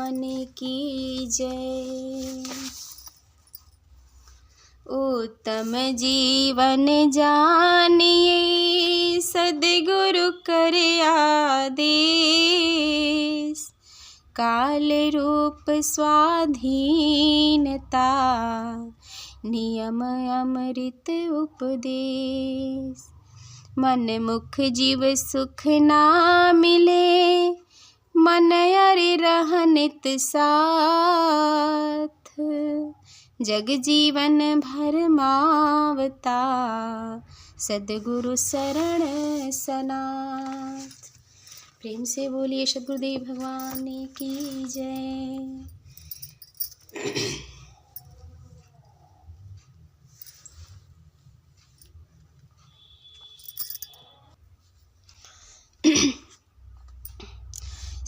भगवान की जय। उत्तम जीवन जानिए सद्गुरु करे आदेश, काल रूप स्वाधीनता नियम अमृत उपदेश। मन मुख जीव सुख ना मिले, मन अरे रहनित साथ, जग जीवन भर मावता सद्गुरु शरण सनाथ। प्रेम से बोलिए सद्गुरुदेव भगवान की जय।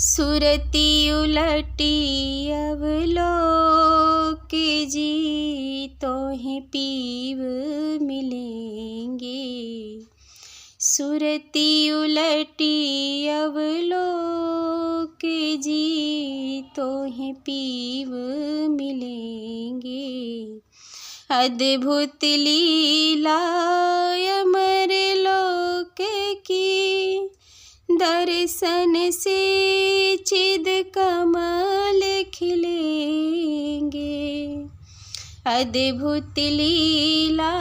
सुरती उलटी अवलोक जी, तोहें पीव मिलेंगे। सुरती उलटी अवलोक जी, तोहें पीव मिलेंगे। अद्भुत लीला अमर लोक की, दर्शन से चिद कमल खिलेंगे। अद्भुत लीला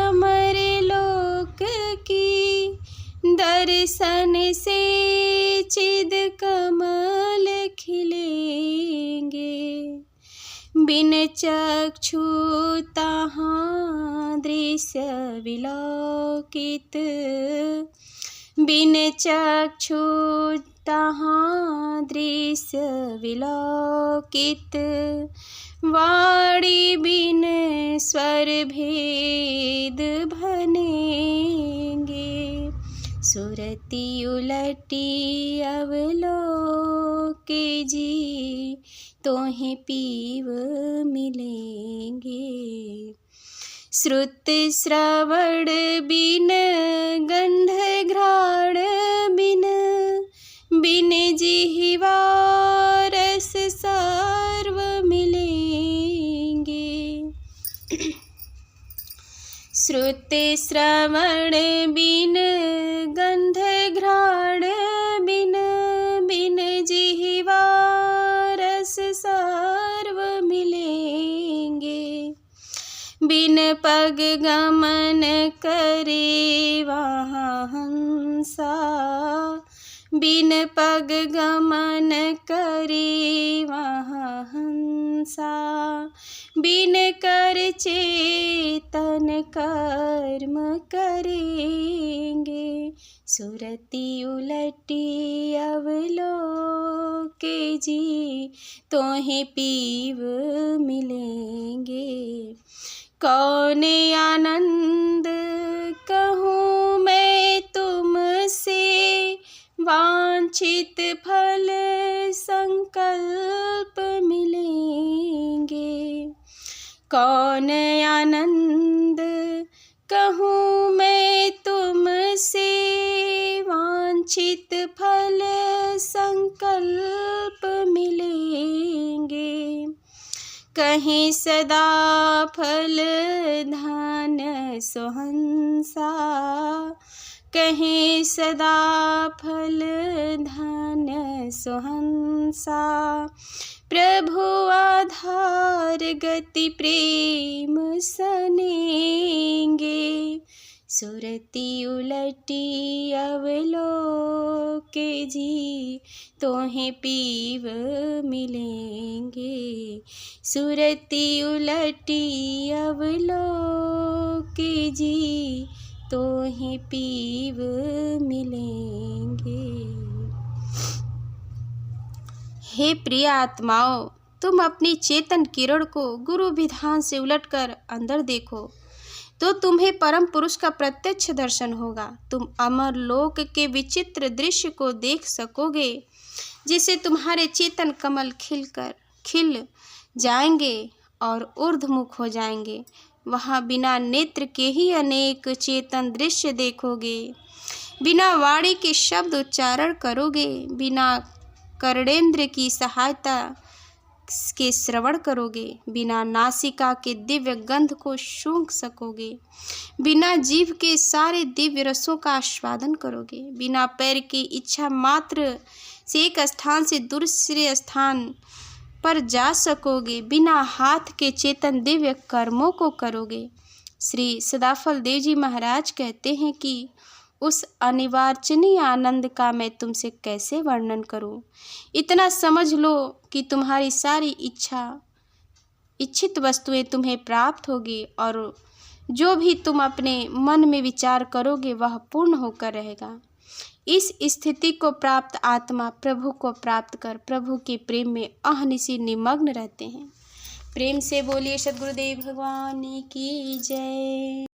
अमर लोक की, दर्शन से चिद कमल खिलेंगे। बिन चक्षु तहाँ दृश्य विलोकित, बिन चक्षु तहाँ दृश्य विलोकित। वाणी बिन स्वर भेद भनेंगे। सुरती उलटी अवलोक जी, तोहें पीव मिलेंगे। श्रुत श्रवण बिन गंध घ्राण बिन, बिन जिह्वा रस सर्व मिलेंगे। श्रुत श्रवण बिन गंध घ्राण बिन, बिन जिह्वा रस सर्व मिलेंगे। बिन पग गमन करे वहाँ हंसा, बिन पग गमन करे वहाँ हंसा। बिन कर चेतन कर्म करेंगे। सुरती उलटी अवलोक जी, तोहें पीव मिलेंगे। कौन आनंद कहूँ मैं तुमसे, वांछित फल संकल्प मिलेंगे। कौन आनंद कहूँ मैं तुमसे, वांछित फल संकल्प मिलेंगे। कहीं सदा फल धन सोहंसा, कहीं सदा फल धन सोहंसा। प्रभु आधार गति प्रेम सनेंगे। सुरती उलटी अवलोक जी, तोहें पीव मिलेंगे। सुरती उलटी अवलोक जी, तोहें पीव मिलेंगे। हे प्रिय आत्माओं, तुम अपनी चेतन किरण को गुरु विधान से उलटकर अंदर देखो, तो तुम्हें परम पुरुष का प्रत्यक्ष दर्शन होगा। तुम अमर लोक के विचित्र दृश्य को देख सकोगे, जिसे तुम्हारे चेतन कमल खिल जाएंगे और ऊर्ध्वमुख हो जाएंगे। वहाँ बिना नेत्र के ही अनेक चेतन दृश्य देखोगे, बिना वाणी के शब्द उच्चारण करोगे, बिना कर्णेंद्र की सहायता के श्रवण करोगे, बिना नासिका के दिव्य गंध को सूंघ सकोगे, बिना जीभ के सारे दिव्य रसों का आस्वादन करोगे, बिना पैर की इच्छा मात्र से एक स्थान से दूसरे स्थान पर जा सकोगे, बिना हाथ के चेतन दिव्य कर्मों को करोगे। श्री सदाफल देव जी महाराज कहते हैं कि उस अनिर्वचनीय आनंद का मैं तुमसे कैसे वर्णन करूं। इतना समझ लो कि तुम्हारी सारी इच्छित वस्तुएं तुम्हें प्राप्त होगी और जो भी तुम अपने मन में विचार करोगे वह पूर्ण होकर रहेगा। इस स्थिति को प्राप्त आत्मा प्रभु को प्राप्त कर प्रभु के प्रेम में अहनिशि निमग्न रहते हैं। प्रेम से बोलिए सद्गुरुदेव भगवान की जय।